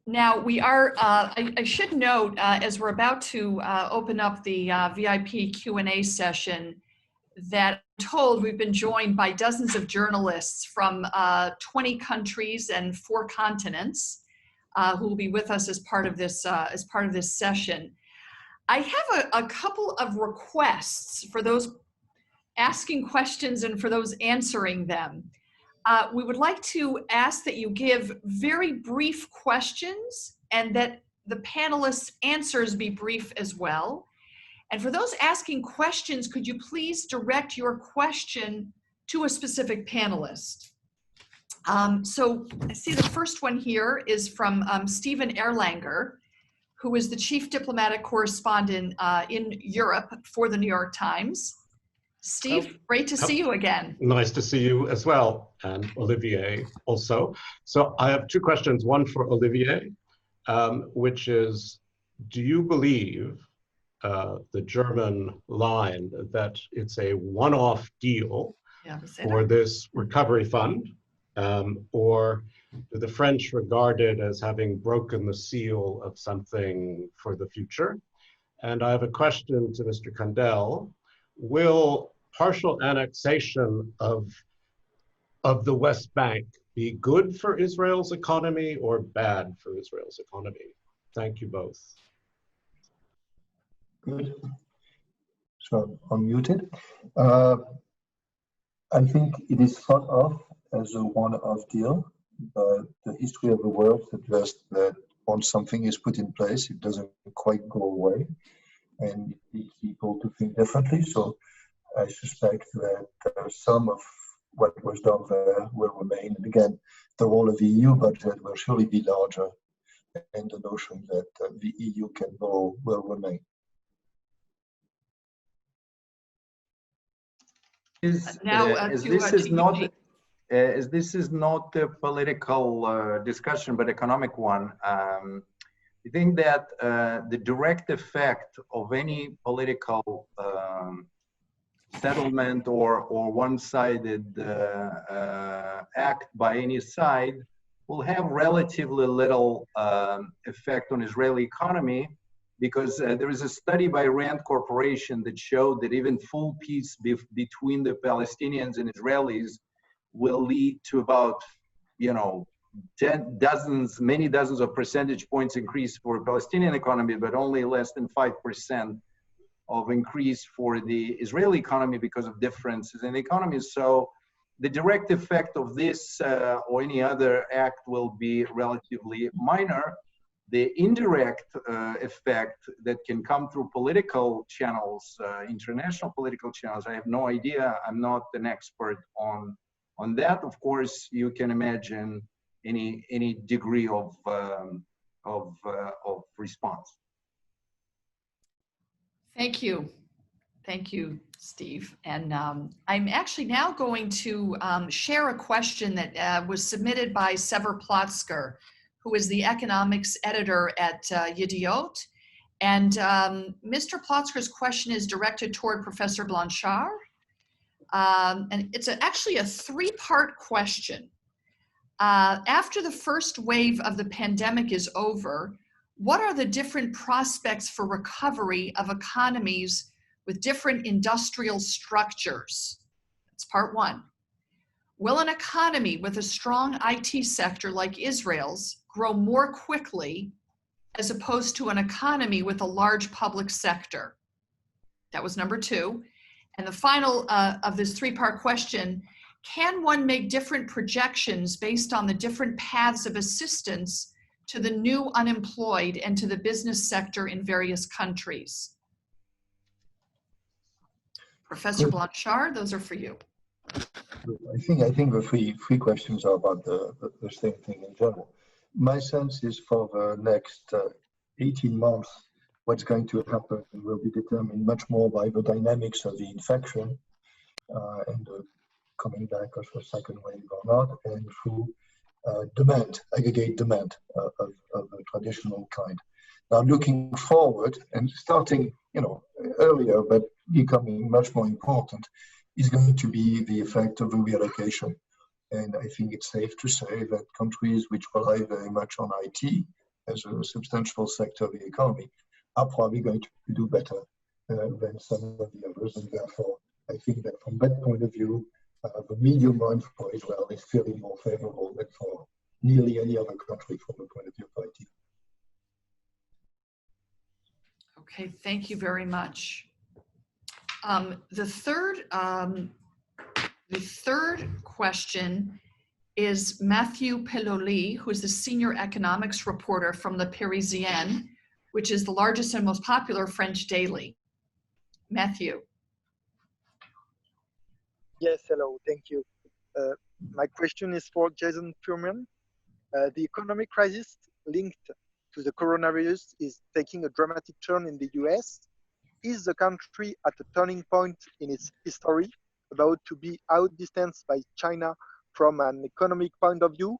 Now we are, I should note, as we're about to open up the VIP Q&A session, that I'm told we've been joined by dozens of journalists from 20 countries and 4 continents who will be with us as part of this session. I have a couple of requests for those asking questions and for those answering them. We would like to ask that you give very brief questions and that the panelists' answers be brief as well. And for those asking questions, could you please direct your question to a specific panelist? So I see the first one here is from Stephen Erlanger, who is the chief diplomatic correspondent in Europe for the New York Times. Steve, great to see you again. Nice to see you as well, and Olivier also. So I have 2 questions, one for Olivier, which is, do you believe the German line that it's a one-off deal for this recovery fund, or do the French regard it as having broken the seal of something for the future? And I have a question to Mr. Kandel. Will partial annexation of the West Bank be good for Israel's economy or bad for Israel's economy? Thank you both. Good. So unmuted. I think it is thought of as a one-off deal, but the history of the world suggests that once something is put in place, it doesn't quite go away, and it needs people to think differently. So I suspect that some of what was done there will remain. And again, the role of the EU budget will surely be larger, and the notion that the EU can borrow will remain. As this is not a political discussion, but economic one, I think that the direct effect of any political settlement or one-sided act by any side will have relatively little effect on Israeli economy, because there is a study by Rand Corporation that showed that even full peace between the Palestinians and Israelis will lead to about, many dozens of percentage points increase for the Palestinian economy, but only less than 5% of increase for the Israeli economy because of differences in economies. So the direct effect of this or any other act will be relatively minor. The indirect effect that can come through political channels, international political channels, I have no idea. I'm not an expert on that. Of course, you can imagine any degree of response. Thank you. Thank you, Steve. And I'm actually now going to share a question that was submitted by Sever Plotzker, who is the economics editor at Yediot. And Mr. Plotzker's question is directed toward Professor Blanchard. And it's actually a 3-part question. After the first wave of the pandemic is over, what are the different prospects for recovery of economies with different industrial structures? That's part 1. Will an economy with a strong IT sector like Israel's grow more quickly as opposed to an economy with a large public sector? That was number 2. And the final of this 3-part question, can one make different projections based on the different paths of assistance to the new unemployed and to the business sector in various countries? Professor Blanchard, those are for you. I think the three questions are about the same thing in general. My sense is for the next 18 months, what's going to happen will be determined much more by the dynamics of the infection and the coming back of a second wave or not, and through demand, aggregate demand of a traditional kind. Now, looking forward and starting, earlier, but becoming much more important, is going to be the effect of the reallocation. And I think it's safe to say that countries which rely very much on IT as a substantial sector of the economy, are probably going to do better than some of the others. And therefore, I think that from that point of view, the medium run for Israel is fairly more favorable than for nearly any other country from the point of view of IT. Okay, thank you very much. The third question is Matthew Peloli, who is the senior economics reporter from the Parisien, which is the largest and most popular French daily. Matthew. Yes, hello, thank you. My question is for Jason Furman. The economic crisis linked to the coronavirus is taking a dramatic turn in the US. Is the country at a turning point in its history, about to be outdistanced by China from an economic point of view?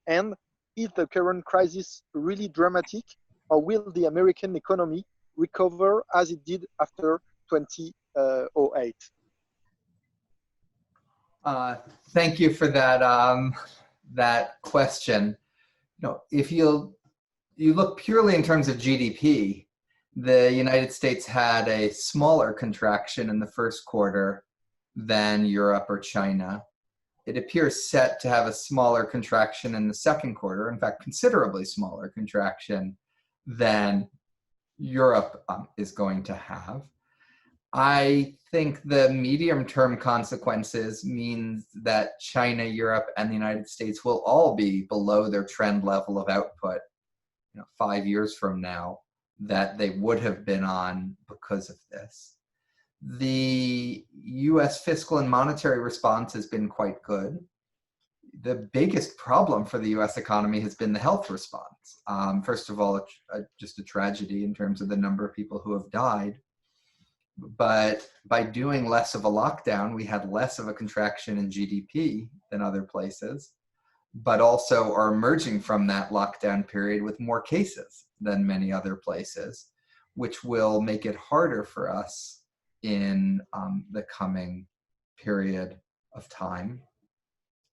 And is the current crisis really dramatic, or will the American economy recover as it did after 2008? Thank you for that question. If you look purely in terms of GDP, the United States had a smaller contraction in the first quarter than Europe or China. It appears set to have a smaller contraction in the second quarter, in fact, considerably smaller contraction than Europe is going to have. I think the medium-term consequences means that China, Europe, and the United States will all be below their trend level of output 5 years from now that they would have been on because of this. The US fiscal and monetary response has been quite good. The biggest problem for the US economy has been the health response. First of all, just a tragedy in terms of the number of people who have died. But by doing less of a lockdown, we had less of a contraction in GDP than other places, but also are emerging from that lockdown period with more cases than many other places, which will make it harder for us in the coming period of time.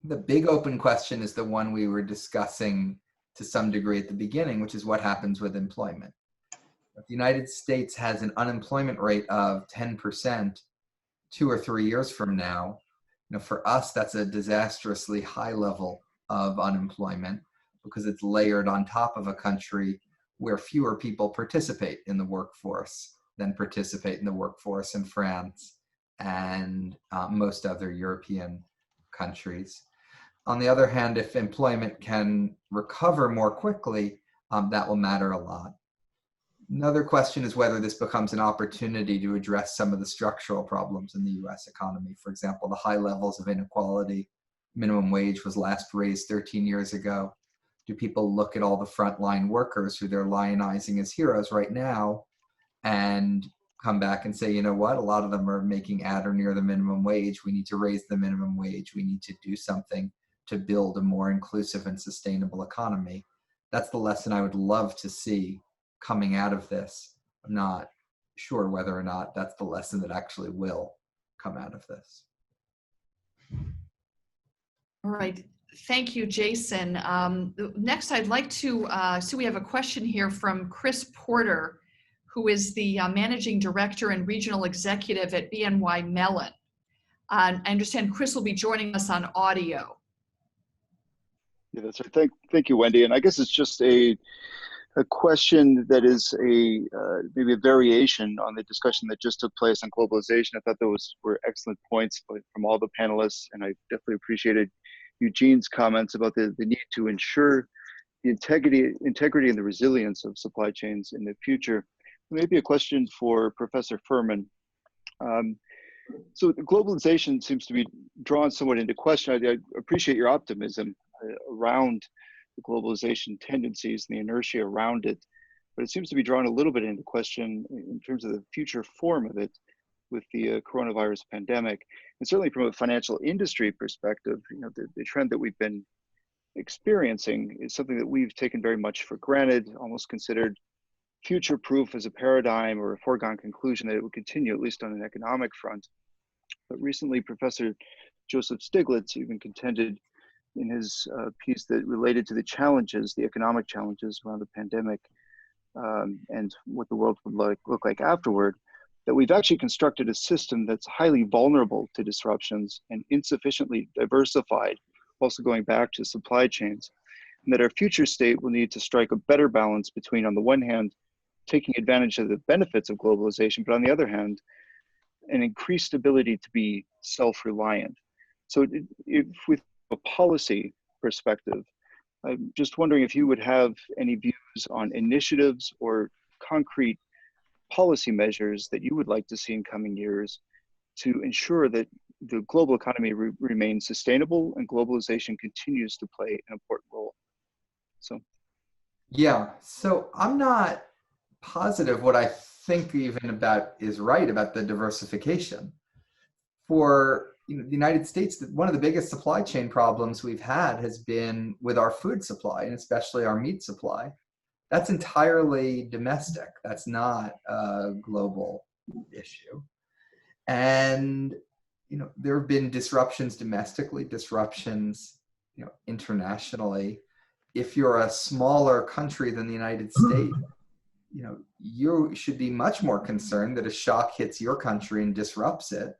The big open question is the one we were discussing to some degree at the beginning, which is what happens with employment. If the United States has an unemployment rate of 10% 2 or 3 years from now, for us, that's a disastrously high level of unemployment because it's layered on top of a country where fewer people participate in the workforce than participate in the workforce in France and most other European countries. On the other hand, if employment can recover more quickly, that will matter a lot. Another question is whether this becomes an opportunity to address some of the structural problems in the US economy. For example, the high levels of inequality. Minimum wage was last raised 13 years ago. Do people look at all the frontline workers who they're lionizing as heroes right now and come back and say, you know what, a lot of them are making at or near the minimum wage. We need to raise the minimum wage. We need to do something to build a more inclusive and sustainable economy. That's the lesson I would love to see coming out of this. I'm not sure whether or not that's the lesson that actually will come out of this. All right. Thank you, Jason. Next, I'd like to see we have a question here from Chris Porter, who is the Managing Director and Regional Executive at BNY Mellon. I understand Chris will be joining us on audio. Yeah, that's right. Thank you, Wendy. And I guess it's just a question that is maybe a variation on the discussion that just took place on globalization. I thought those were excellent points from all the panelists, and I definitely appreciated Eugene's comments about the need to ensure the integrity and the resilience of supply chains in the future. Maybe a question for Professor Furman. So globalization seems to be drawn somewhat into question. I appreciate your optimism around the globalization tendencies and the inertia around it, but it seems to be drawn a little bit into question in terms of the future form of it with the coronavirus pandemic. And certainly from a financial industry perspective, the trend that we've been experiencing is something that we've taken very much for granted, almost considered future-proof as a paradigm or a foregone conclusion that it would continue, at least on an economic front. But recently, Professor Joseph Stiglitz even contended in his piece that related to the challenges, the economic challenges around the pandemic, and what the world would look like afterward, that we've actually constructed a system that's highly vulnerable to disruptions and insufficiently diversified, also going back to supply chains, and that our future state will need to strike a better balance between, on the one hand, taking advantage of the benefits of globalization, but on the other hand, an increased ability to be self-reliant. So if with a policy perspective, I'm just wondering if you would have any views on initiatives or concrete policy measures that you would like to see in coming years to ensure that the global economy remains sustainable and globalization continues to play an important role. So, yeah, so I'm not positive what I think even about is right about the diversification. For the United States, one of the biggest supply chain problems we've had has been with our food supply, and especially our meat supply. That's entirely domestic. That's not a global issue. And there have been disruptions domestically, disruptions internationally. If you're a smaller country than the United States, you should be much more concerned that a shock hits your country and disrupts it.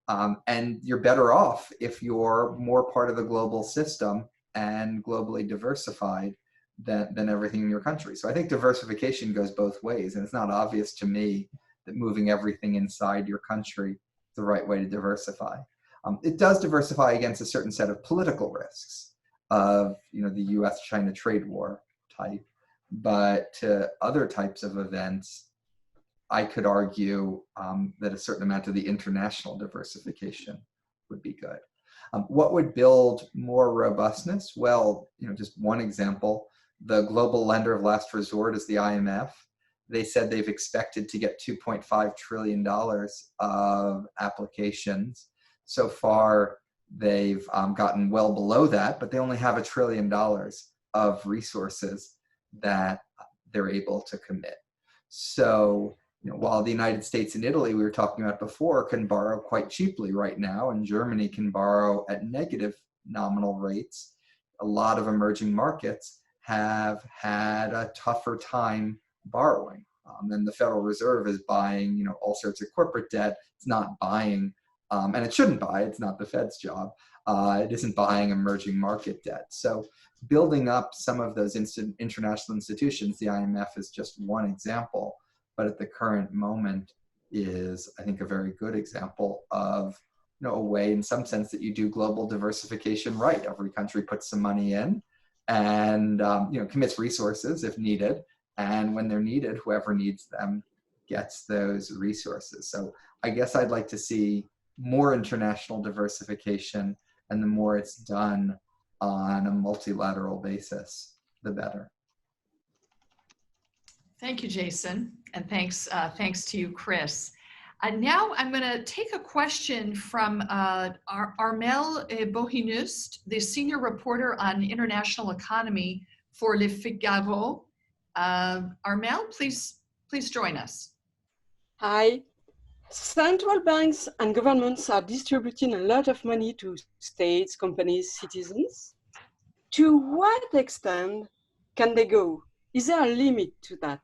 And you're better off if you're more part of the global system and globally diversified than everything in your country. So I think diversification goes both ways. And it's not obvious to me that moving everything inside your country is the right way to diversify. It does diversify against a certain set of political risks of the US-China trade war type. But to other types of events, I could argue that a certain amount of the international diversification would be good. What would build more robustness? Well, just one example, the global lender of last resort is the IMF. They said they've expected to get $2.5 trillion of applications. So far, they've gotten well below that, but they only have $1 trillion of resources that they're able to commit. So, while the United States and Italy, we were talking about before, can borrow quite cheaply right now, and Germany can borrow at negative nominal rates, a lot of emerging markets have had a tougher time borrowing. And the Federal Reserve is buying, all sorts of corporate debt. It's not buying, and it shouldn't buy, it's not the Fed's job. It isn't buying emerging market debt. So building up some of those international institutions, the IMF is just one example, but at the current moment is, I think, a very good example of a way, in some sense, that you do global diversification right. Every country puts some money in and commits resources if needed. And when they're needed, whoever needs them gets those resources. So I guess I'd like to see more international diversification, and the more it's done on a multilateral basis, the better. Thank you, Jason, and thanks to you, Chris. Now I'm going to take a question from Armel Bohinust, the senior reporter on international economy for Le Figaro. Armel, please join us. Hi. Central banks and governments are distributing a lot of money to states, companies, citizens. To what extent can they go? Is there a limit to that?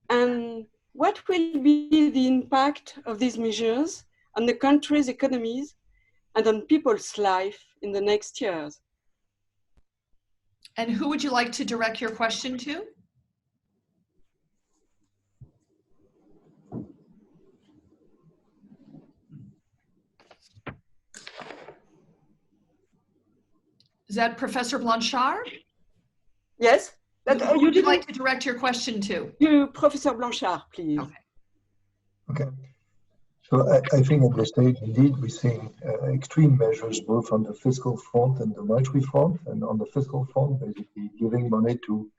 And what will be the impact of these measures on the country's economies and on people's life in the next years? And who would you like to direct your question to? Is that Professor Blanchard? Yes. Who would you like to direct your question to? To Professor Blanchard, please. Okay. So I think at this stage, indeed, we're seeing extreme measures both on the fiscal front and the monetary front. And on the fiscal front, basically giving money to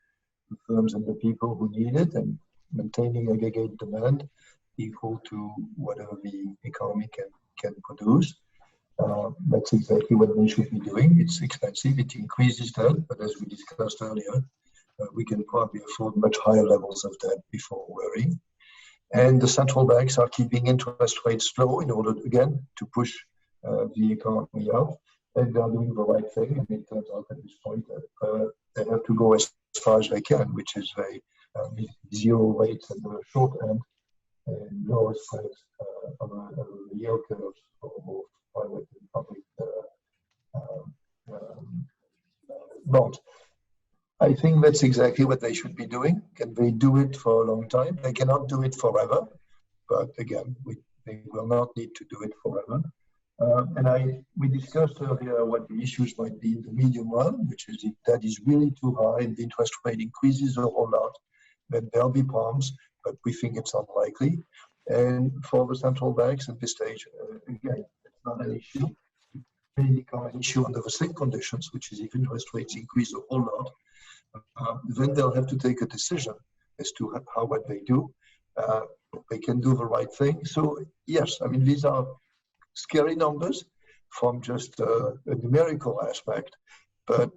the firms and the people who need it and maintaining aggregate demand equal to whatever the economy can produce. That's exactly what we should be doing. It's expensive, it increases debt, but as we discussed earlier, we can probably afford much higher levels of debt before worrying. And the central banks are keeping interest rates low in order, again, to push the economy up. and they are doing the right thing. And it turns out at this point that they have to go as far as they can, which is zero rates at the short end and lower spreads on the yield curves for both private and public bonds. I think that's exactly what they should be doing. Can they do it for a long time? They cannot do it forever, but again, they will not need to do it forever. We discussed earlier what the issues might be in the medium run, which is if that is really too high and the interest rate increases a whole lot, then there'll be problems, but we think it's unlikely. And for the central banks at this stage, again, it's not an issue. It may become an issue under the same conditions, which is if interest rates increase a whole lot, then they'll have to take a decision as to what they do. They can do the right thing. So yes, I mean, these are scary numbers from just a numerical aspect, but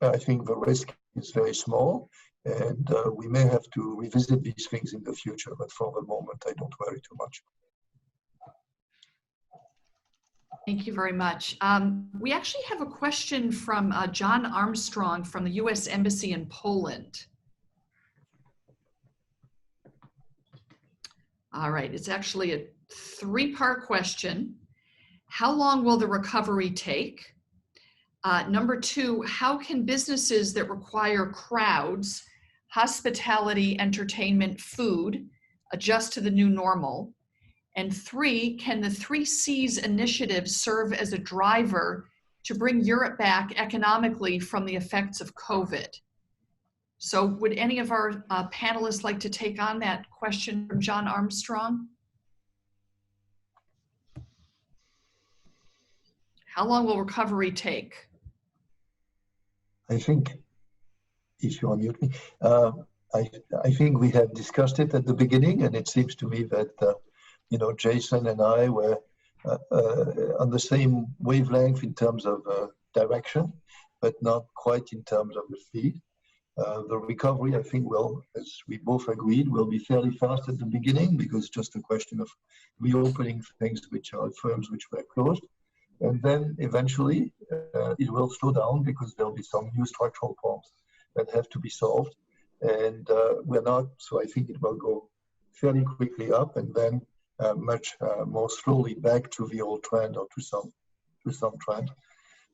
I think the risk is very small, and we may have to revisit these things in the future, but for the moment, I don't worry too much. Thank you very much. We actually have a question from John Armstrong from the U.S. Embassy in Poland. All right, it's actually a three-part question. How long will the recovery take? Number two, how can businesses that require crowds, hospitality, entertainment, food, adjust to the new normal? And three, can the 3 C's initiative serve as a driver to bring Europe back economically from the effects of COVID? So would any of our panelists like to take on that question from John Armstrong? How long will recovery take? I think, if you unmute me, I think we have discussed it at the beginning, and it seems to me that Jason and I were on the same wavelength in terms of direction, but not quite in terms of the speed. The recovery, I think, will, as we both agreed, will be fairly fast at the beginning because it's just a question of reopening things which are firms which were closed. And then eventually it will slow down because there'll be some new structural problems that have to be solved. And we're not, so I think it will go fairly quickly up and then much more slowly back to the old trend or to some trend.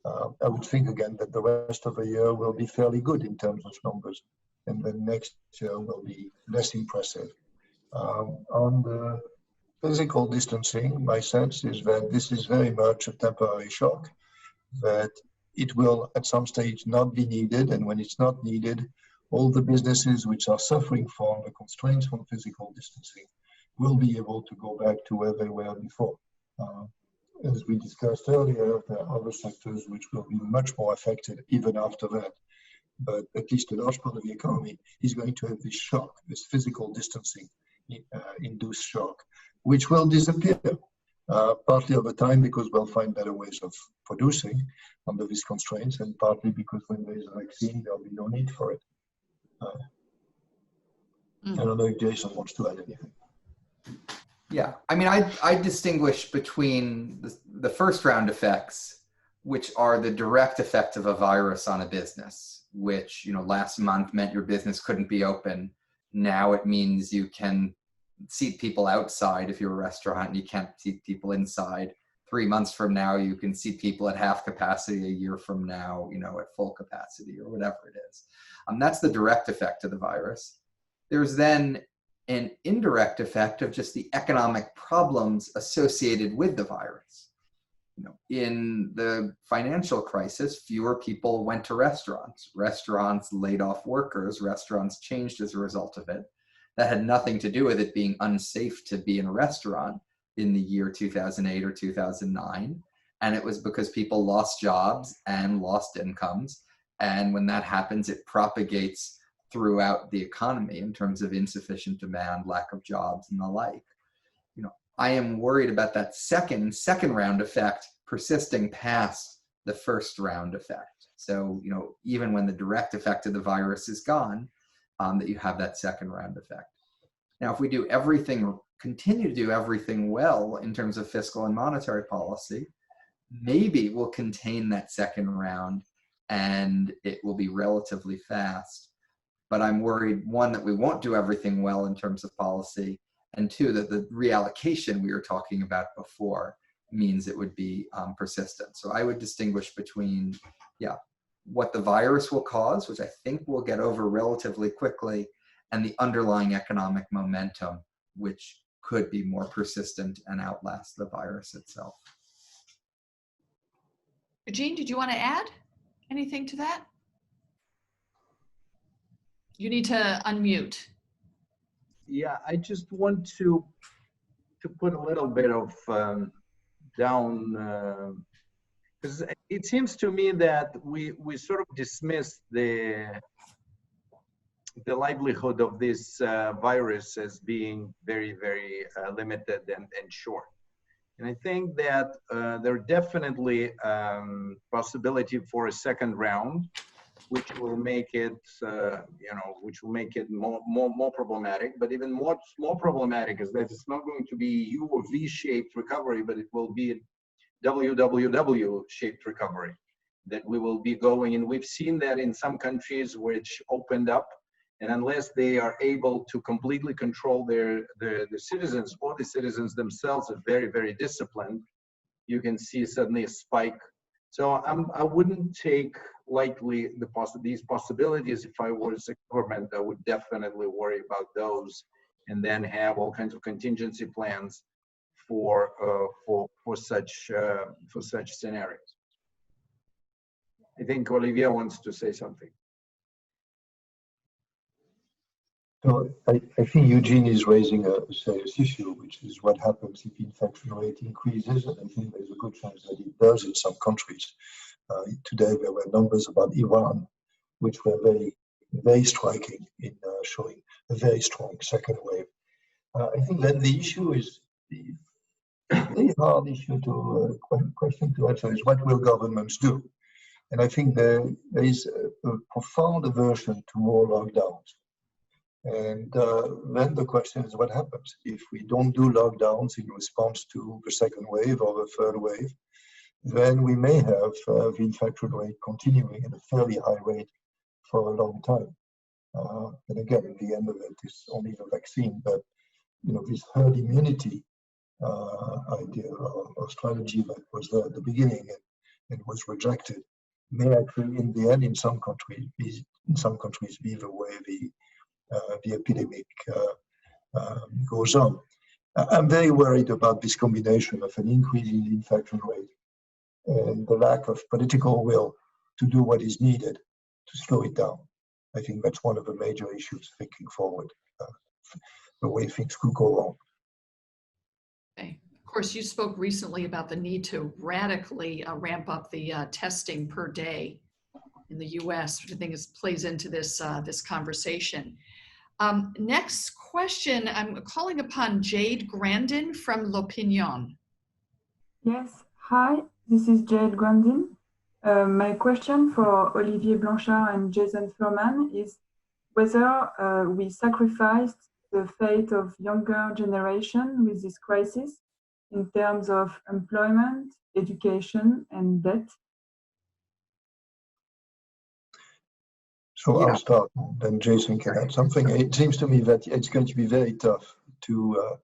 I would think again that the rest of the year will be fairly good in terms of numbers, and then next year will be less impressive. On the physical distancing, my sense is that this is very much a temporary shock, that it will at some stage not be needed, and when it's not needed, all the businesses which are suffering from the constraints from physical distancing will be able to go back to where they were before. As we discussed earlier, there are other sectors which will be much more affected even after that. But at least a large part of the economy is going to have this shock, this physical distancing induced shock, which will disappear partly over time because we'll find better ways of producing under these constraints, and partly because when there's a vaccine, there'll be no need for it. I don't know if Jason wants to add anything. Yeah, I mean, I distinguish between the first round effects, which are the direct effect of a virus on a business, which, last month meant your business couldn't be open. Now it means you can seat people outside if you're a restaurant and you can't seat people inside. 3 months from now, you can seat people at half capacity. A year from now, at full capacity or whatever it is. That's the direct effect of the virus. There's then an indirect effect of just the economic problems associated with the virus. In the financial crisis, fewer people went to restaurants. Restaurants laid off workers. Restaurants changed as a result of it. That had nothing to do with it being unsafe to be in a restaurant in the year 2008 or 2009. And it was because people lost jobs and lost incomes. And when that happens, it propagates throughout the economy in terms of insufficient demand, lack of jobs, and the like. I am worried about that second round effect persisting past the first round effect. So, even when the direct effect of the virus is gone, that you have that second round effect. Now, if we continue to do everything well in terms of fiscal and monetary policy, maybe we'll contain that second round and it will be relatively fast. But I'm worried, one, that we won't do everything well in terms of policy, and two, that the reallocation we were talking about before means it would be persistent. So I would distinguish between, yeah, what the virus will cause, which I think we'll get over relatively quickly, and the underlying economic momentum, which could be more persistent and outlast the virus itself. Eugene, did you want to add anything to that? You need to unmute. Yeah, I just want to put a little bit of down, because it seems to me that we sort of dismiss the livelihood of this virus as being very, very limited and short. And I think that there definitely possibility for a second round, which will make it, which will make it more problematic. But even more problematic is that it's not going to be U or V-shaped recovery, but it will be a WWW-shaped recovery that we will be going. And we've seen that in some countries which opened up, and unless they are able to completely control their citizens, or the citizens themselves are very, very disciplined, you can see suddenly a spike. So I wouldn't take lightly these possibilities. If I was a government, I would definitely worry about those, and then have all kinds of contingency plans for such scenarios. I think Olivier wants to say something. So I think Eugene is raising a serious issue, which is what happens if infection rate increases, and I think there's a good chance that it does in some countries. Today there were numbers about Iran, which were very, very striking in showing a very strong second wave. I think that the issue is the very hard issue to question to answer is what will governments do? And I think there is a profound aversion to more lockdowns. And then the question is what happens if we don't do lockdowns in response to the second wave or the third wave? Then we may have the infection rate continuing at a fairly high rate for a long time. And again, at the end of it is only the vaccine, but this herd immunity idea or strategy that was there at the beginning and was rejected may actually, in the end, in some countries be the way the epidemic goes on. I'm very worried about this combination of an increase in the infection rate and the lack of political will to do what is needed to slow it down. I think that's one of the major issues thinking forward, the way things could go on. Okay. Of course, you spoke recently about the need to radically ramp up the testing per day in the U.S., which I think plays into this conversation. Next question, I'm calling upon Jade Grandin from L'Opinion. Yes, hi, this is Jade Grandin. My question for Olivier Blanchard and Jason Furman is whether we sacrificed the fate of younger generation with this crisis in terms of employment, education, and debt. So I'll start, then Jason can add something. It seems to me that it's going to be very tough to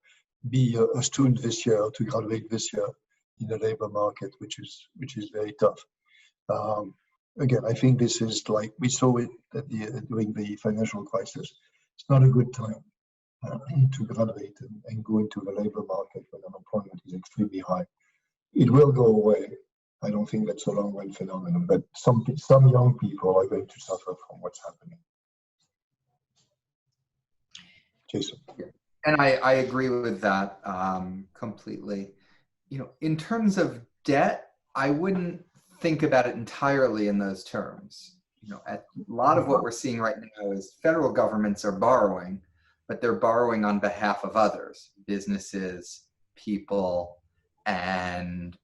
be a student this year, to graduate this year in the labor market, which is very tough. Again, I think this is like we saw it during the financial crisis. It's not a good time to graduate and go into the labor market when unemployment is extremely high. It will go away. I don't think that's a long-run phenomenon, but some young people are going to suffer from what's happening. Jason. And I agree with that completely. In terms of debt, I wouldn't think about it entirely in those terms. A lot of what we're seeing right now is federal governments are borrowing, but they're borrowing on behalf of others, businesses, people, and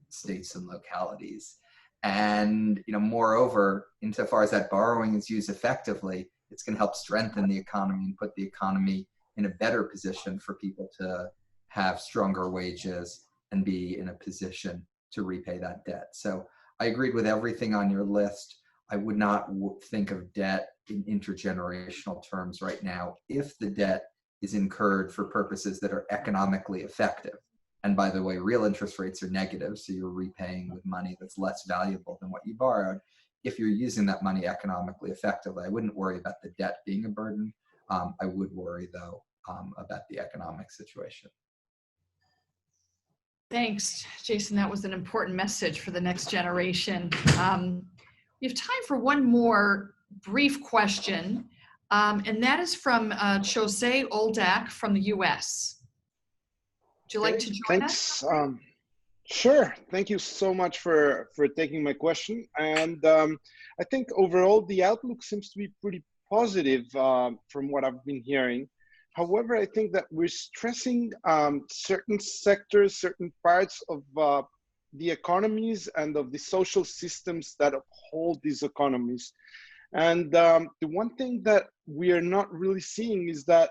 states and localities. And moreover, insofar as that borrowing is used effectively, it's going to help strengthen the economy and put the economy in a better position for people to have stronger wages and be in a position repay that debt. So I agreed with everything on your list. I would not think of debt in intergenerational terms right now if the debt is incurred for purposes that are economically effective. And by the way, real interest rates are negative, so you're repaying with money that's less valuable than what you borrowed. If you're using that money economically effectively, I wouldn't worry about the debt being a burden. I would worry, though, about the economic situation. Thanks, Jason. That was an important message for the next generation. We have time for one more brief question, and that is from Jose Oldak from the US. Would you like to join us? Sure. Thank you so much for taking my question. And I think overall the outlook seems to be pretty positive from what I've been hearing. However, I think that we're stressing certain sectors, certain parts of the economies and of the social systems that uphold these economies. And the one thing that we are not really seeing is that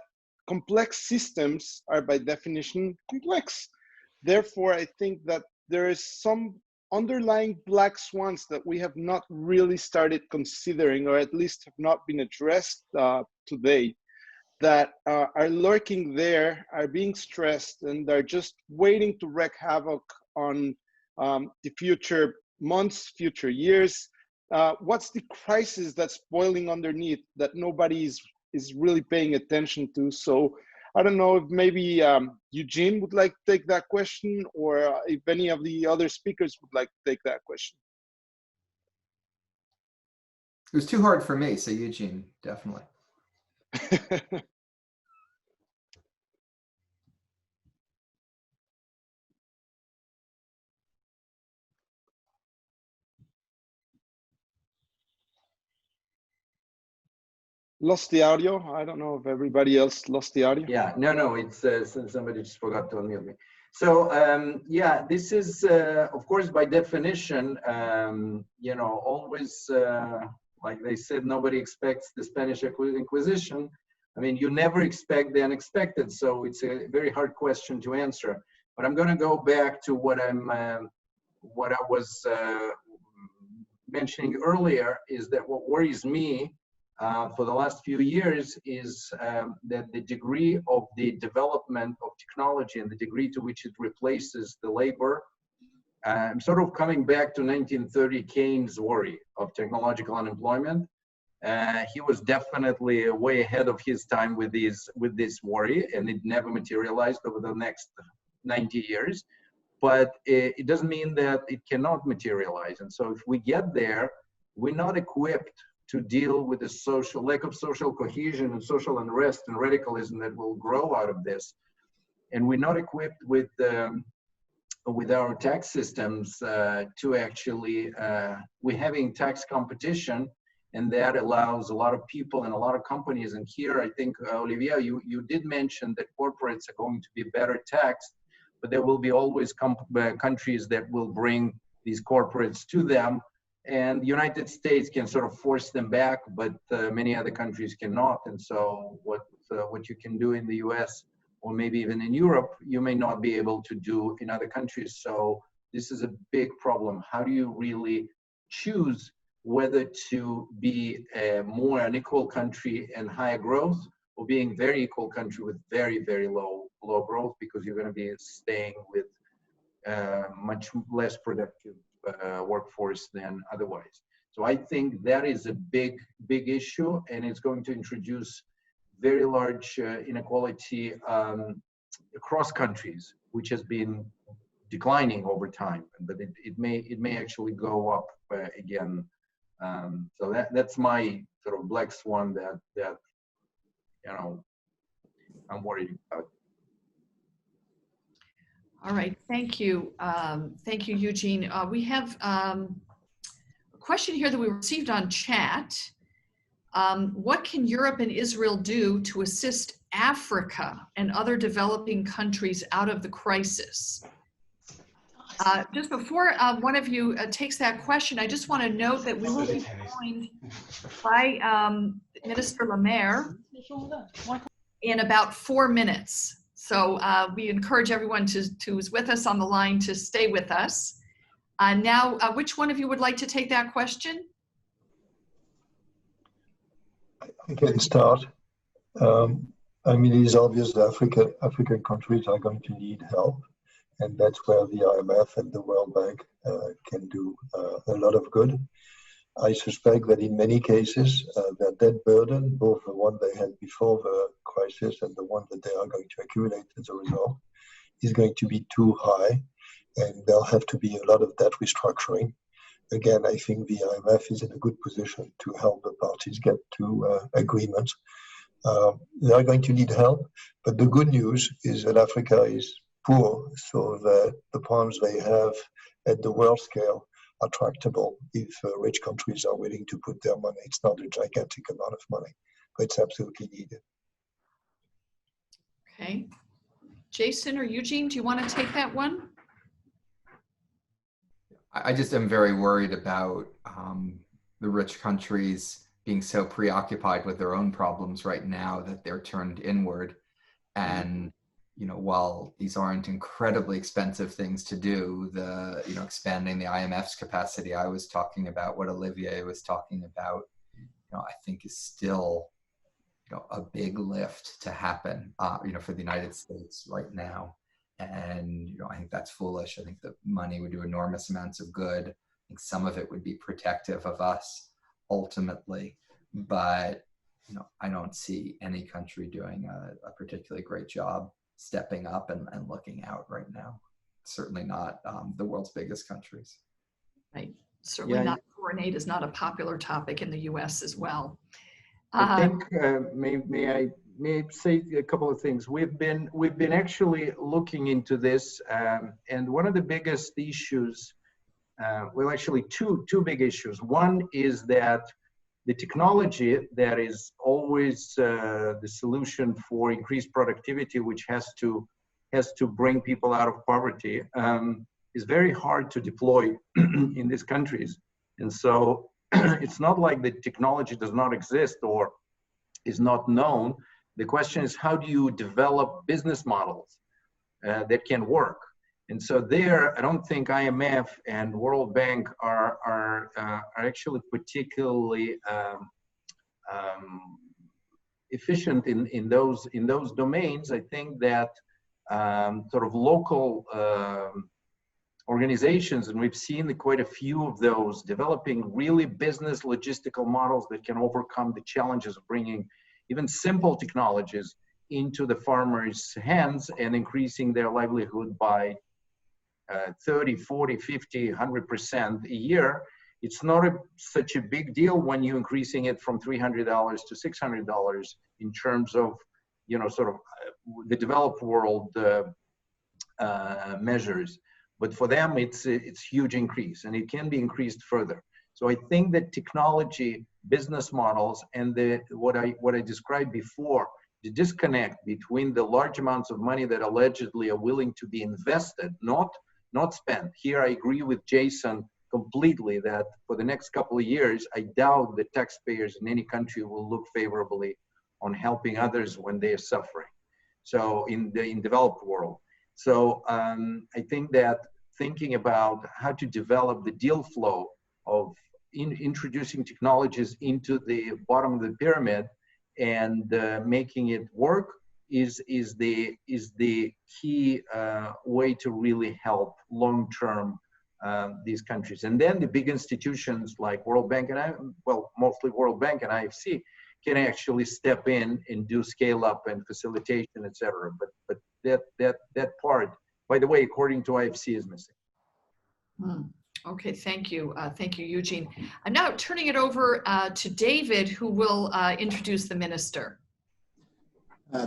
complex systems are by definition complex. Therefore, I think that there is some underlying black swans that we have not really started considering, or at least have not been addressed today, that are lurking there, are being stressed, and are just waiting to wreak havoc on the future months, future years. What's the crisis that's boiling underneath that nobody is really paying attention to? So I don't know if maybe Eugene would like to take that question, or if any of the other speakers would like to take that question. It was too hard for me, so Eugene, definitely. Lost the audio. I don't know if everybody else lost the audio. Yeah, no, it's somebody just forgot to unmute me. So yeah, this is of course by definition, you know, always like they said, nobody expects the Spanish Inquisition. I mean, you never expect the unexpected, so it's a very hard question to answer. But I'm going to go back to what I was mentioning earlier, is that what worries me for the last few years is that the degree of the development of technology and the degree to which it replaces the labor, I'm sort of coming back to 1930 Keynes' worry of technological unemployment. He was definitely way ahead of his time with this worry, and it never materialized over the next 90 years. But it doesn't mean that it cannot materialize. And so if we get there, we're not equipped to deal with the lack of social cohesion and social unrest and radicalism that will grow out of this. And we're not equipped with our tax systems to actually, we're having tax competition, and that allows a lot of people and a lot of companies. And here, I think, Olivia, you did mention that corporates are going to be better taxed, but there will be always countries that will bring these corporates to them. And the United States can sort of force them back, but many other countries cannot. And so what you can do in the US, or maybe even in Europe, you may not be able to do in other countries. So this is a big problem. How do you really choose whether to be a more unequal country and higher growth, or being very equal country with very, very low growth, because you're going to be staying with much less productive workforce than otherwise. So I think that is a big issue, and it's going to introduce very large inequality across countries, which has been declining over time, but it may actually go up again. So that's my sort of black swan that you know I'm worried about. All right, thank you. Thank you, Eugene. We have a question here that we received on chat. What can Europe and Israel do to assist Africa and other developing countries out of the crisis? Just before one of you takes that question, I just want to note that we will be joined by Minister Lemaire in about 4 minutes. So we encourage everyone who's with us on the line to stay with us. Now, which one of you would like to take that question? I can start. I mean, it is obvious that African countries are going to need help, and that's where the IMF and the World Bank can do a lot of good. I suspect that in many cases, their debt burden, both the one they had before the crisis and the one that they are going to accumulate as a result, is going to be too high, and there'll have to be a lot of debt restructuring. Again, I think the IMF is in a good position to help the parties get to agreements. They are going to need help, but the good news is that Africa is poor, so that the problems they have at the world scale are tractable if rich countries are willing to put their money. It's not a gigantic amount of money, but it's absolutely needed. Okay. Jason or Eugene, do you want to take that one? I just am very worried about the rich countries being so preoccupied with their own problems right now that they're turned inward. And while these aren't incredibly expensive things to do, expanding the IMF's capacity I was talking about, what Olivier was talking about, I think is still, a big lift to happen, for the United States right now. And, I think that's foolish. I think the money would do enormous amounts of good. I think some of it would be protective of us ultimately, but, I don't see any country doing a particularly great job stepping up and looking out right now. Certainly not the world's biggest countries. Right. Certainly Yeah. not. Foreign aid is not a popular topic in the US as well. I think may I say a couple of things. We've been actually looking into this, and one of the biggest issues, well, actually two big issues. One is that the technology that is always the solution for increased productivity, which has to bring people out of poverty, is very hard to deploy in these countries. And so it's not like the technology does not exist or is not known. The question is, how do you develop business models that can work? And so there, I don't think IMF and World Bank are actually particularly efficient in those domains. I think that sort of local organizations, and we've seen quite a few of those, developing really business logistical models that can overcome the challenges of bringing even simple technologies into the farmers' hands and increasing their livelihood by 30, 40, 50, 100% a year. It's not such a big deal when you're increasing it from $300 to $600 in terms of, sort of the developed world measures. But for them, it's huge increase, and it can be increased further. So I think that technology, business models, and what I described before, the disconnect between the large amounts of money that allegedly are willing to be invested, not spent. Here I agree with Jason completely that for the next couple of years, I doubt that taxpayers in any country will look favorably on helping others when they are suffering. So in developed world. So I think that thinking about how to develop the deal flow of introducing technologies into the bottom of the pyramid and making it work is the key way to really help long-term these countries. And then the big institutions like World Bank and mostly World Bank and IFC can actually step in and do scale up and facilitation, etc. But that part, by the way, according to IFC, is missing. Okay, thank you. Thank you, Eugene. I'm now turning it over to David, who will introduce the minister.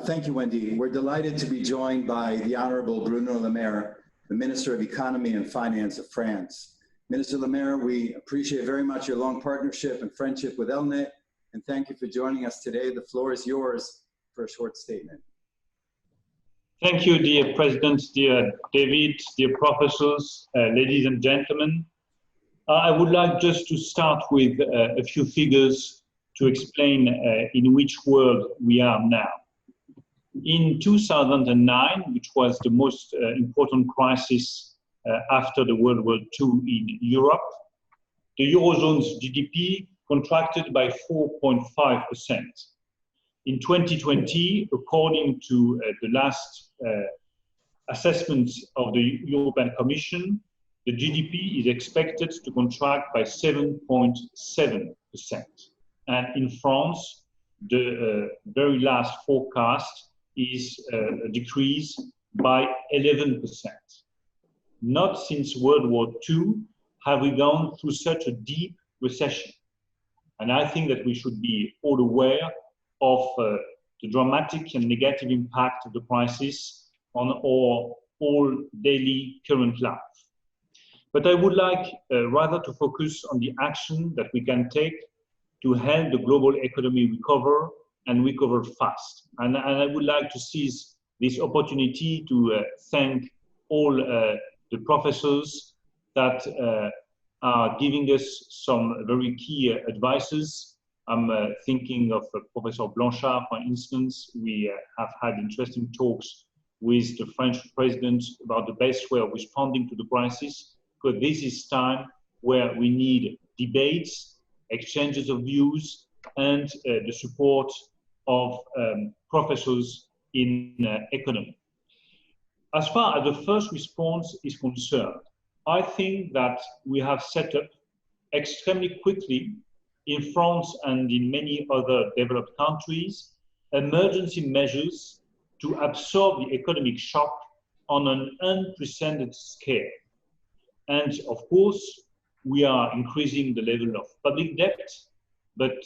Thank you, Wendy. We're delighted to be joined by the Honorable Bruno Le Maire, the Minister of Economy and Finance of France. Minister Le Maire, we appreciate very much your long partnership and friendship with ELNET, and thank you for joining us today. The floor is yours for a short statement. Thank you, dear President, dear David, dear professors, ladies and gentlemen. I would like just to start with a few figures to explain in which world we are now. In 2009, which was the most important crisis after the World War II in Europe. The Eurozone's GDP contracted by 4.5%. In 2020, according to the last assessments of the European Commission, the GDP is expected to contract by 7.7%. And in France, the very last forecast is a decrease by 11%. Not since World War II have we gone through such a deep recession. And I think that we should be all aware of the dramatic and negative impact of the crisis on our all daily current life. But I would like rather to focus on the action that we can take to help the global economy recover and recover fast. And I would like to seize this opportunity to thank all the professors that are giving us some very key advices. I'm thinking of Professor Blanchard, for instance. We have had interesting talks with the French president about the best way of responding to the crisis, because this is time where we need debates, exchanges of views, and the support of professors in economy. As far as the first response is concerned, I think that we have set up extremely quickly in France and in many other developed countries emergency measures to absorb the economic shock on an unprecedented scale. And of course, we are increasing the level of public debt, but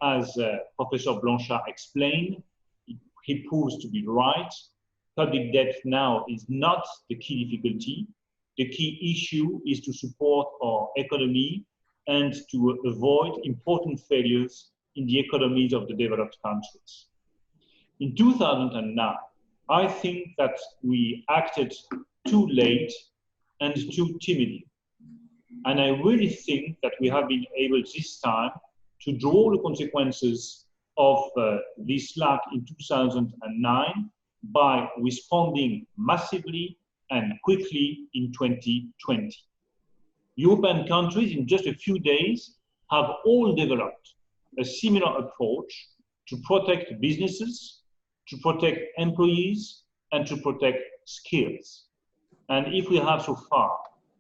as Professor Blanchard explained, he proves to be right. Public debt now is not the key difficulty. The key issue is to support our economy and to avoid important failures in the economies of the developed countries. In 2009, I think that we acted too late and too timidly. And I really think that we have been able this time to draw the consequences of this lack in 2009 by responding massively and quickly in 2020. European countries in just a few days have all developed a similar approach to protect businesses, to protect employees, and to protect skills. And if we have so far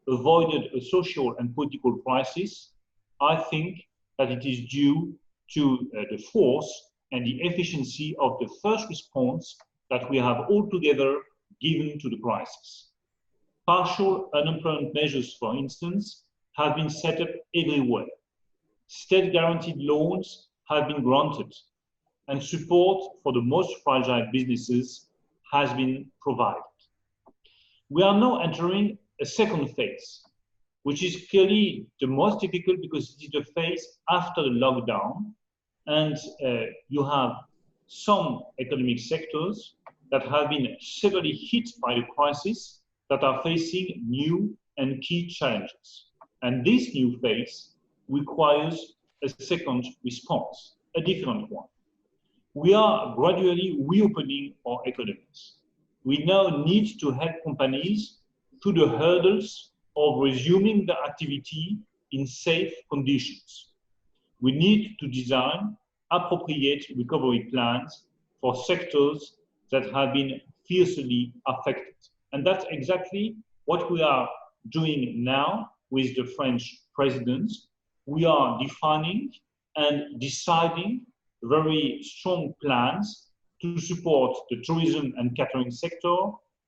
avoided a social and political crisis, I think that it is due to the force and the efficiency of the first response that we have all together given to the crisis. Partial unemployment measures, for instance, have been set up everywhere. State-guaranteed loans have been granted, and support for the most fragile businesses has been provided. We are now entering a second phase, which is clearly the most difficult because it is the phase after the lockdown, and you have some economic sectors that have been severely hit by the crisis that are facing new and key challenges. And this new phase requires a second response, a different one. We are gradually reopening our economies. We now need to help companies through the hurdles of resuming their activity in safe conditions. We need to design appropriate recovery plans for sectors that have been fiercely affected. And that's exactly what we are doing now with the French president. We are defining and deciding very strong plans to support the tourism and catering sector,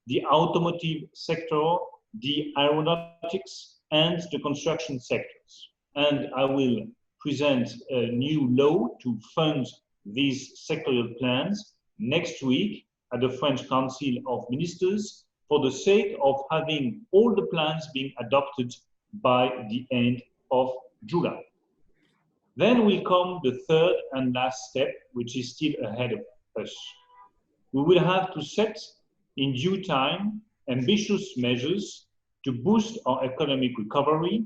the automotive sector, the aeronautics, and the construction sectors. And I will present a new law to fund these sectorial plans next week at the French Council of Ministers for the sake of having all the plans being adopted by the end of July. Then will come the third and last step, which is still ahead of us. We will have to set in due time ambitious measures to boost our economic recovery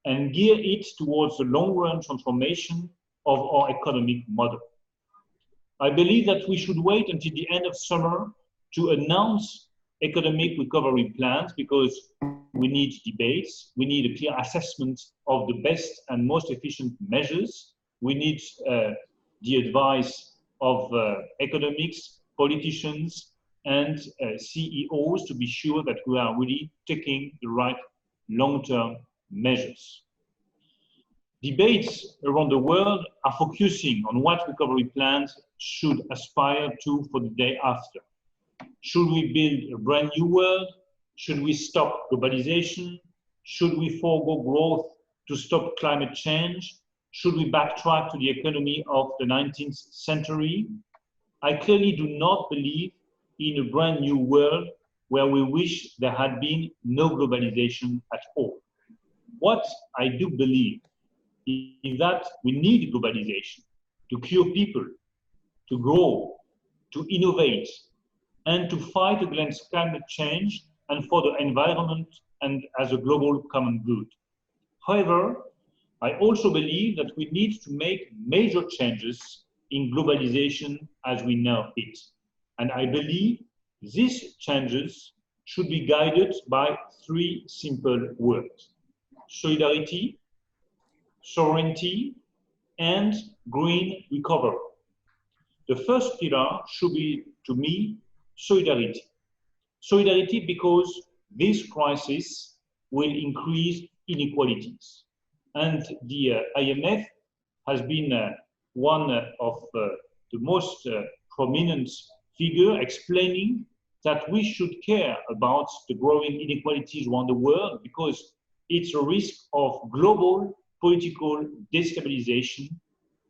and gear it towards the long-run transformation of our economic model. I believe that we should wait until the end of summer to announce economic recovery plans because we need debates, we need a clear assessment of the best and most efficient measures, we need the advice of economics, politicians, and CEOs to be sure that we are really taking the right long-term measures. Debates around the world are focusing on what recovery plans should aspire to for the day after. Should we build a brand new world? Should we stop globalization? Should we forego growth to stop climate change? Should we backtrack to the economy of the 19th century? I clearly do not believe in a brand new world where we wish there had been no globalization at all. What I do believe is that we need globalization to cure people, to grow, to innovate, and to fight against climate change and for the environment and as a global common good. However, I also believe that we need to make major changes in globalization as we know it. And I believe these changes should be guided by three simple words: solidarity, sovereignty, and green recovery. The first pillar should be, to me, solidarity. Solidarity because this crisis will increase inequalities. And the IMF has been one of the most prominent figure explaining that we should care about the growing inequalities around the world because it's a risk of global political destabilization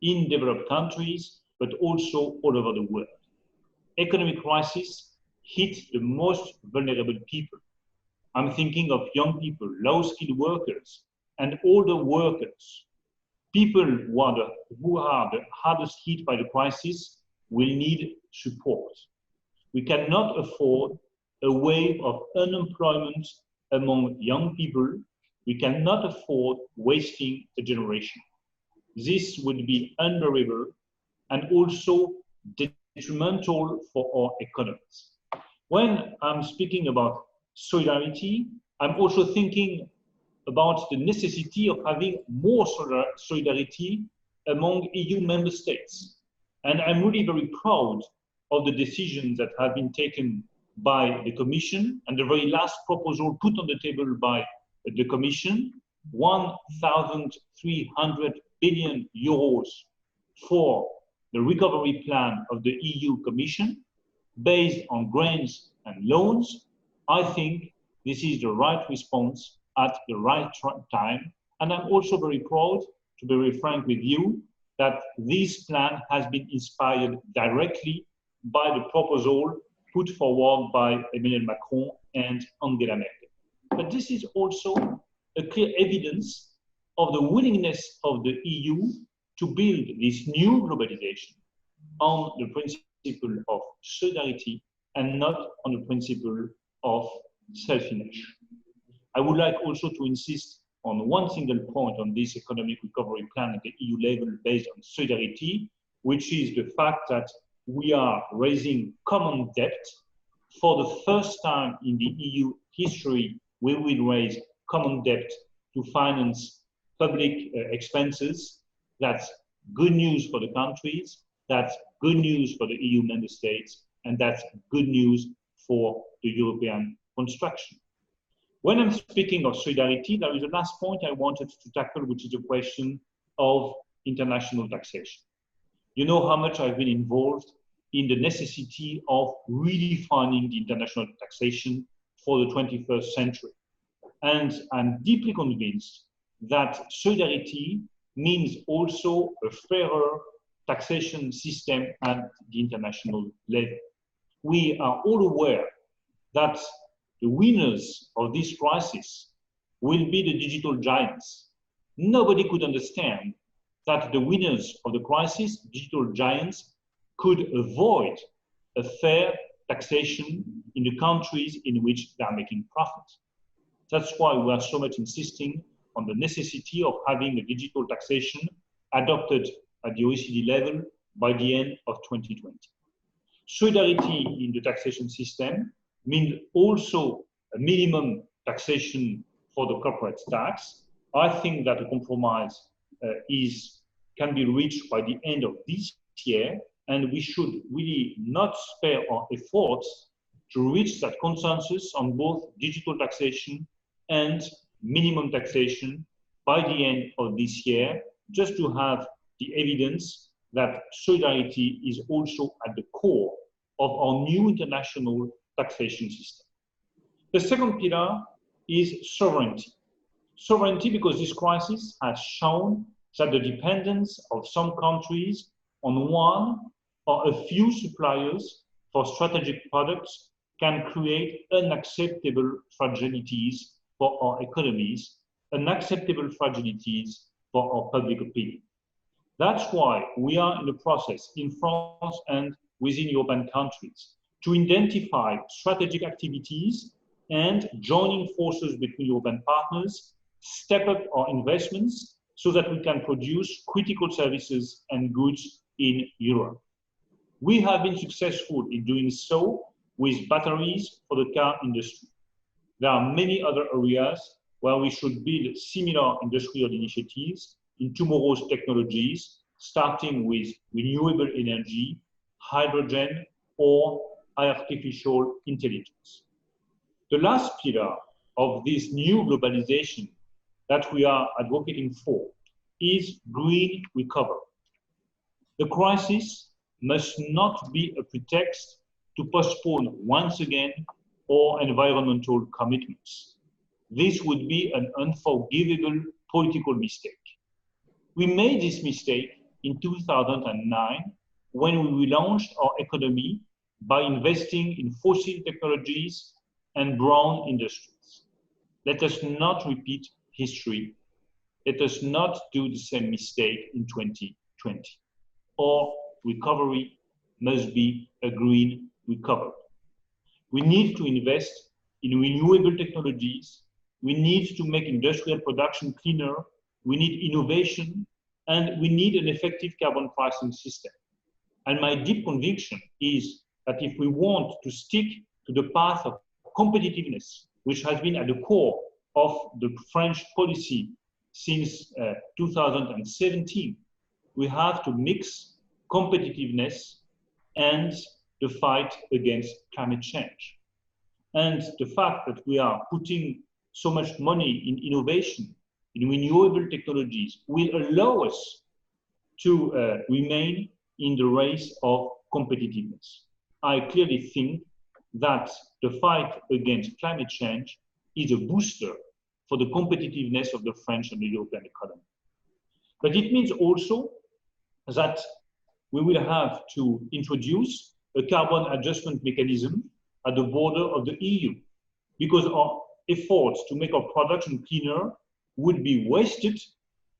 in developed countries, but also all over the world. Economic crisis hit the most vulnerable people. I'm thinking of young people, low-skilled workers, and older workers. People who are the hardest hit by the crisis will need support. We cannot afford a wave of unemployment among young people. We cannot afford wasting a generation. This would be unbearable and also detrimental for our economies. When I'm speaking about solidarity, I'm also thinking about the necessity of having more solidarity among EU member states. And I'm really very proud of the decisions that have been taken by the Commission and the very last proposal put on the table by the Commission, 1,300 billion euros for the recovery plan of the EU Commission based on grants and loans. I think this is the right response at the right time. And I'm also very proud, to be very frank with you, that this plan has been inspired directly by the proposal put forward by Emmanuel Macron and Angela Merkel. But this is also a clear evidence of the willingness of the EU to build this new globalization on the principle of solidarity and not on the principle of selfishness. I would like also to insist on one single point on this economic recovery plan at the EU level based on solidarity, which is the fact that we are raising common debt. For the first time in the EU history, we will raise common debt to finance public expenses. That's good news for the countries, that's good news for the EU member states, and that's good news for the European construction. When I'm speaking of solidarity, there is a last point I wanted to tackle, which is the question of international taxation. You know how much I've been involved in the necessity of redefining the international taxation for the 21st century. And I'm deeply convinced that solidarity means also a fairer taxation system at the international level. We are all aware that the winners of this crisis will be the digital giants. Nobody could understand that the winners of the crisis, digital giants, could avoid a fair taxation in the countries in which they are making profits. That's why we are so much insisting on the necessity of having a digital taxation adopted at the OECD level by the end of 2020. Solidarity in the taxation system means also a minimum taxation for the corporate tax. I think that a compromise can be reached by the end of this year, and we should really not spare our efforts to reach that consensus on both digital taxation and minimum taxation by the end of this year, just to have the evidence that solidarity is also at the core of our new international taxation system. The second pillar is sovereignty. Sovereignty, because this crisis has shown that the dependence of some countries on one or a few suppliers for strategic products can create unacceptable fragilities for our economies, unacceptable fragilities for our public opinion. That's why we are in the process in France and within European countries to identify strategic activities and joining forces between European partners, step up our investments so that we can produce critical services and goods in Europe. We have been successful in doing so with batteries for the car industry. There are many other areas where we should build similar industrial initiatives in tomorrow's technologies, starting with renewable energy, hydrogen, or artificial intelligence. The last pillar of this new globalization that we are advocating for is green recovery. The crisis must not be a pretext to postpone once again our environmental commitments. This would be an unforgivable political mistake. We made this mistake in 2009 when we relaunched our economy by investing in fossil technologies and brown industries. Let us not repeat history. Let us not do the same mistake in 2020. Our recovery must be a green recovery. We need to invest in renewable technologies. We need to make industrial production cleaner. We need innovation, and we need an effective carbon pricing system. And my deep conviction is that if we want to stick to the path of competitiveness, which has been at the core of the French policy since 2017, we have to mix competitiveness and the fight against climate change. And the fact that we are putting so much money in innovation, in renewable technologies, will allow us to remain in the race of competitiveness. I clearly think that the fight against climate change is a booster for the competitiveness of the French and the European economy. But it means also that we will have to introduce a carbon adjustment mechanism at the border of the EU, because our efforts to make our production cleaner would be wasted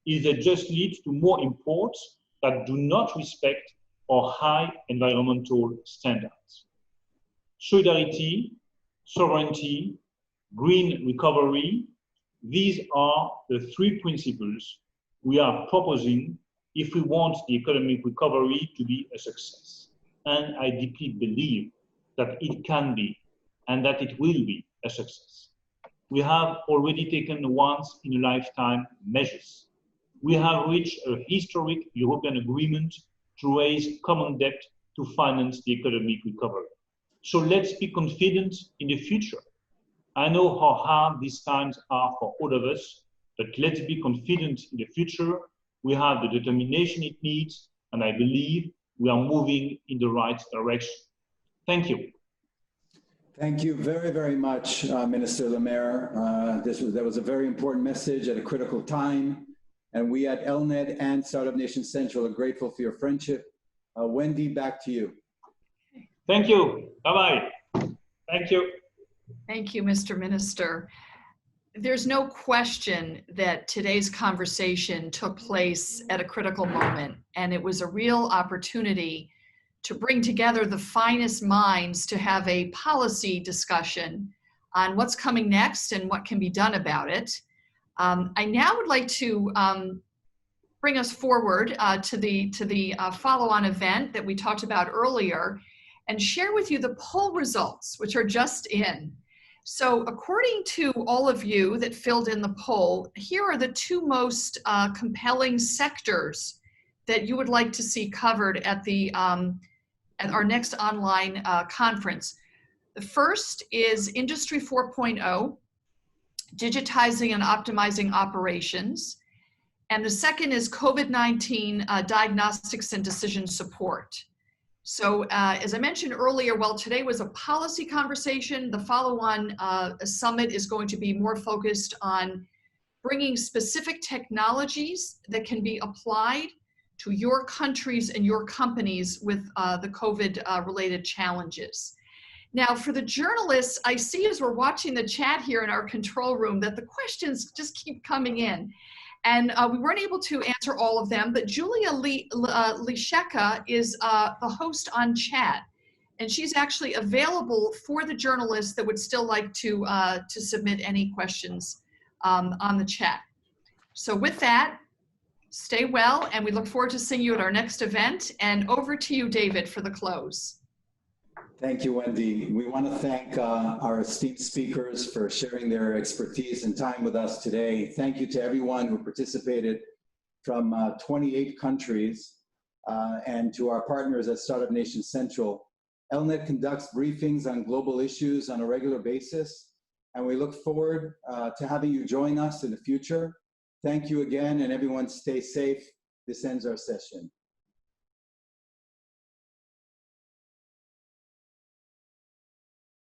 if they just lead to more imports that do not respect our high environmental standards. Solidarity, sovereignty, green recovery, these are the three principles we are proposing if we want the economic recovery to be a success. And I deeply believe that it can be and that it will be a success. We have already taken once in a lifetime measures. We have reached a historic European agreement to raise common debt to finance the economic recovery. So let's be confident in the future. I know how hard these times are for all of us, but let's be confident in the future. We have the determination it needs, and I believe we are moving in the right direction. Thank you. Thank you very, very much, Minister Le Maire. That was a very important message at a critical time. And we at ELNET and Startup Nation Central are grateful for your friendship. Wendy, back to you. Thank you. Bye-bye. Thank you. Thank you, Mr. Minister. There's no question that today's conversation took place at a critical moment, and it was a real opportunity to bring together the finest minds to have a policy discussion on what's coming next and what can be done about it. I now would like to bring us forward to the follow-on event that we talked about earlier, and share with you the poll results, which are just in. So according to all of you that filled in the poll, here are the two most compelling sectors that you would like to see covered at the at our next online conference. The first is Industry 4.0, digitizing and optimizing operations. And the second is COVID-19 diagnostics and decision support. So as I mentioned earlier, while today was a policy conversation, the follow-on summit is going to be more focused on bringing specific technologies that can be applied to your countries and your companies with the COVID-related challenges. Now, for the journalists, I see as we're watching the chat here in our control room that the questions just keep coming in. And we weren't able to answer all of them, but Julia Lisheka is the host on chat. And she's actually available for the journalists that would still like to submit any questions on the chat. So with that, stay well, and we look forward to seeing you at our next event. And over to you, David, for the close. Thank you, Wendy. We want to thank our esteemed speakers for sharing their expertise and time with us today. Thank you to everyone who participated from 28 countries and to our partners at Startup Nation Central. ELNET conducts briefings on global issues on a regular basis, and we look forward to having you join us in the future. Thank you again, and everyone stay safe. This ends our session.